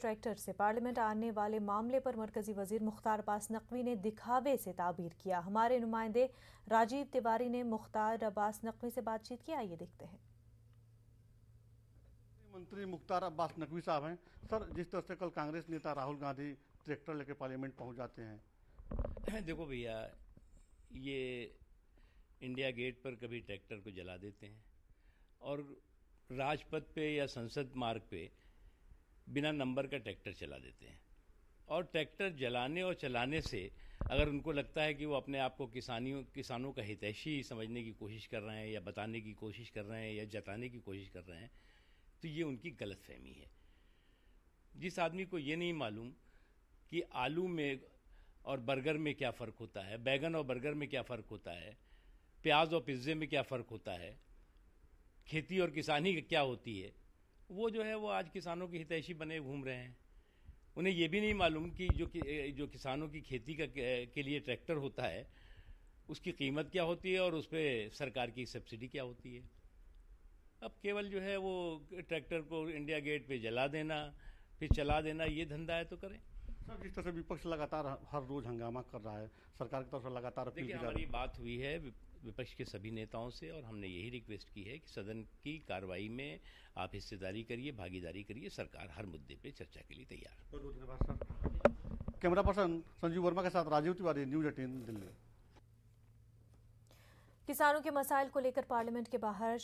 Tractor से parliament आने वाले मामले पर मरकजी वजीर मुख्तार अब्बास नकवी ने दिखावे से ताबीर किया। हमारे नुमाइंदे राजीव तिवारी ने मुख्तार अब्बास नकवी से बातचीत की, आइए देखते हैं। मंत्री मुख्तार अब्बास नकवी साहब हैं। सर, जिस तरह से कल कांग्रेस नेता राहुल गांधी ट्रैक्टर लेकर पार्लियामेंट पहुंच जाते हैं। देखो भैया, ये इंडिया गेट पर कभी ट्रैक्टर को जला देते हैं और राजपथ पे या संसद मार्ग पे बिना नंबर का ट्रैक्टर चला देते हैं। और ट्रैक्टर जलाने और चलाने से अगर उनको लगता है कि वो अपने आप को किसानों का हितैषी समझने की कोशिश कर रहे हैं या बताने की कोशिश कर रहे हैं या जताने की कोशिश कर रहे हैं, तो ये उनकी गलतफहमी है। जिस आदमी को ये नहीं मालूम कि आलू में और बर्गर में क्या फ़र्क होता है, बैगन और बर्गर में क्या फ़र्क होता है, प्याज और पिज्ज़े में क्या फ़र्क होता है, खेती और किसानी क्या होती है, वो जो है वो आज किसानों के हितैषी बने घूम रहे हैं। उन्हें ये भी नहीं मालूम कि जो किसानों की खेती के लिए ट्रैक्टर होता है उसकी कीमत क्या होती है और उस पर सरकार की सब्सिडी क्या होती है। अब केवल जो है वो ट्रैक्टर को इंडिया गेट पे जला देना फिर चला देना, ये धंधा है तो करें। सर, जिस तरह से विपक्ष लगातार हर रोज हंगामा कर रहा है, सरकार की तरफ से लगातार अपील की जा रही है। हमारी बात हुई है विपक्ष के सभी नेताओं से और हमने यही रिक्वेस्ट की है कि सदन की कार्रवाई में आप हिस्सेदारी करिए, भागीदारी करिए। सरकार हर मुद्दे पे चर्चा के लिए तैयार है। बहुत धन्यवाद sir. Camera person Sanjeev Verma के साथ राजीव तिवारी, न्यूज़ 18 दिल्ली। किसानों के मसाइल को लेकर पार्लियामेंट के बाहर